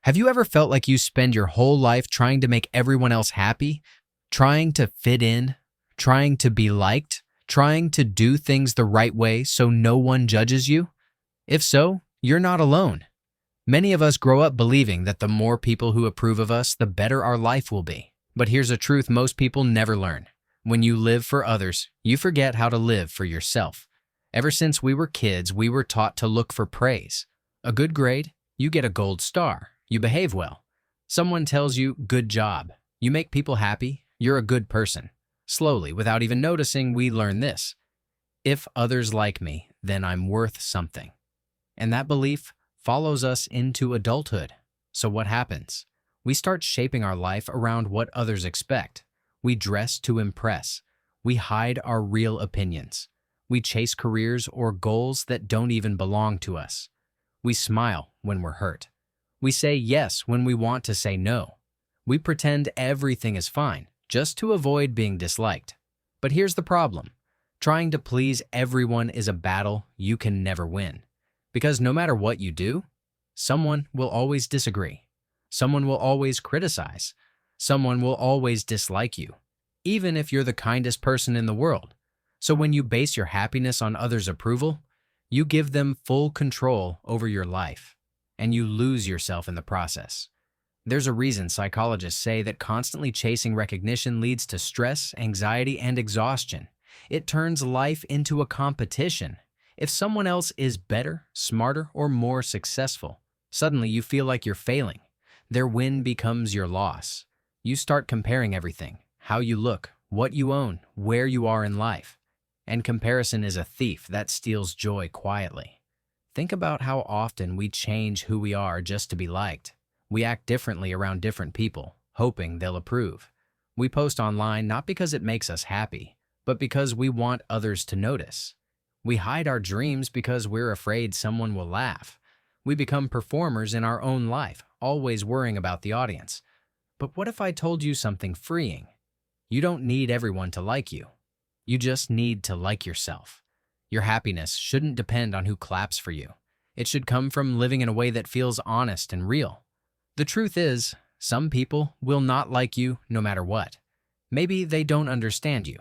Have you ever felt like you spend your whole life trying to make everyone else happy, trying to fit in, trying to be liked, trying to do things the right way so no one judges you? If so, you're not alone. Many of us grow up believing that the more people who approve of us, the better our life will be. But here's a truth most people never learn. When you live for others, you forget how to live for yourself. Ever since we were kids, we were taught to look for praise. A good grade, you get a gold star. You behave well. Someone tells you, good job. You make people happy. You're a good person. Slowly, without even noticing, we learn this. If others like me, then I'm worth something. And that belief follows us into adulthood. So what happens? We start shaping our life around what others expect. We dress to impress. We hide our real opinions. We chase careers or goals that don't even belong to us. We smile when we're hurt. We say yes when we want to say no. We pretend everything is fine, just to avoid being disliked. But here's the problem. Trying to please everyone is a battle you can never win. Because no matter what you do, someone will always disagree. Someone will always criticize. Someone will always dislike you, even if you're the kindest person in the world. So when you base your happiness on others' approval, you give them full control over your life. And you lose yourself in the process. There's a reason psychologists say that constantly chasing recognition leads to stress, anxiety, and exhaustion. It turns life into a competition. If someone else is better, smarter, or more successful, suddenly you feel like you're failing. Their win becomes your loss. You start comparing everything, how you look, what you own, where you are in life. And comparison is a thief that steals joy quietly. Think about how often we change who we are just to be liked. We act differently around different people, hoping they'll approve. We post online not because it makes us happy, but because we want others to notice. We hide our dreams because we're afraid someone will laugh. We become performers in our own life, always worrying about the audience. But what if I told you something freeing? You don't need everyone to like you. You just need to like yourself. Your happiness shouldn't depend on who claps for you. It should come from living in a way that feels honest and real. The truth is, some people will not like you no matter what. Maybe they don't understand you.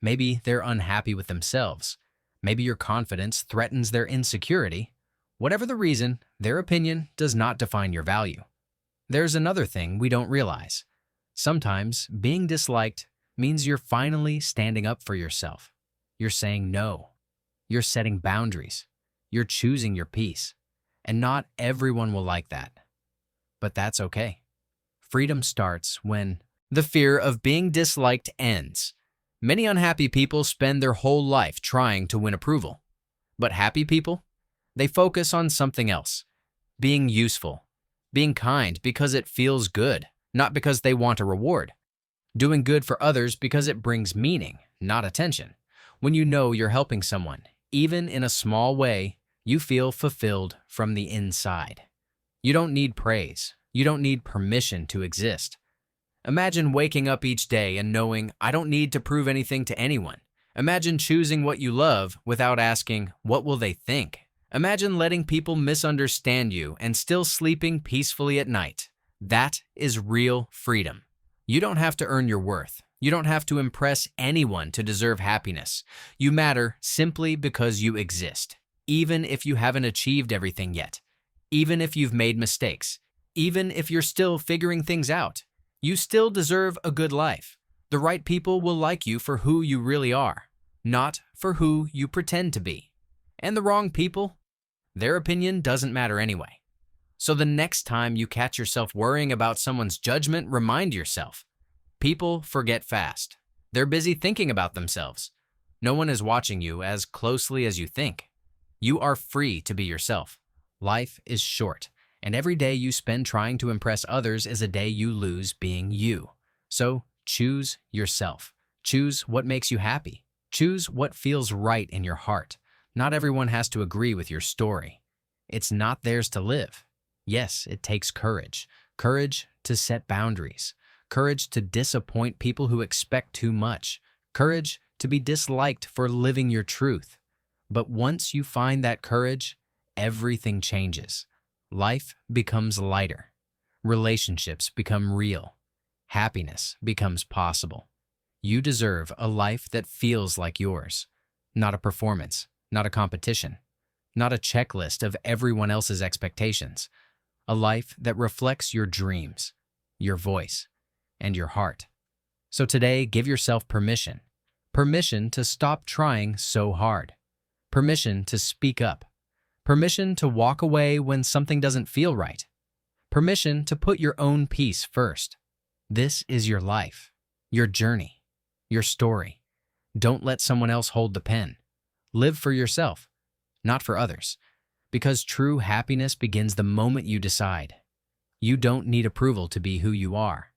Maybe they're unhappy with themselves. Maybe your confidence threatens their insecurity. Whatever the reason, their opinion does not define your value. There's another thing we don't realize. Sometimes being disliked means you're finally standing up for yourself. You're saying no. You're setting boundaries. You're choosing your peace. And not everyone will like that. But that's okay. Freedom starts when the fear of being disliked ends. Many unhappy people spend their whole life trying to win approval. But happy people? They focus on something else. Being useful. Being kind because it feels good, not because they want a reward. Doing good for others because it brings meaning, not attention. When you know you're helping someone, even in a small way, you feel fulfilled from the inside. You don't need praise. You don't need permission to exist. Imagine waking up each day and knowing, I don't need to prove anything to anyone. Imagine choosing what you love without asking, what will they think? Imagine letting people misunderstand you and still sleeping peacefully at night. That is real freedom. You don't have to earn your worth. You don't have to impress anyone to deserve happiness. You matter simply because you exist, even if you haven't achieved everything yet, even if you've made mistakes, even if you're still figuring things out. You still deserve a good life. The right people will like you for who you really are, not for who you pretend to be. And the wrong people, their opinion doesn't matter anyway. So the next time you catch yourself worrying about someone's judgment, remind yourself, people forget fast. They're busy thinking about themselves. No one is watching you as closely as you think. You are free to be yourself. Life is short, and every day you spend trying to impress others is a day you lose being you. So choose yourself. Choose what makes you happy. Choose what feels right in your heart. Not everyone has to agree with your story. It's not theirs to live. Yes, it takes courage. Courage to set boundaries. Courage to disappoint people who expect too much. Courage to be disliked for living your truth. But once you find that courage, everything changes. Life becomes lighter. Relationships become real. Happiness becomes possible. You deserve a life that feels like yours, not a performance, not a competition, not a checklist of everyone else's expectations. A life that reflects your dreams, your voice, and your heart. So today, give yourself permission. Permission to stop trying so hard. Permission to speak up. Permission to walk away when something doesn't feel right. Permission to put your own peace first. This is your life, your journey, your story. Don't let someone else hold the pen. Live for yourself, not for others. Because true happiness begins the moment you decide. You don't need approval to be who you are.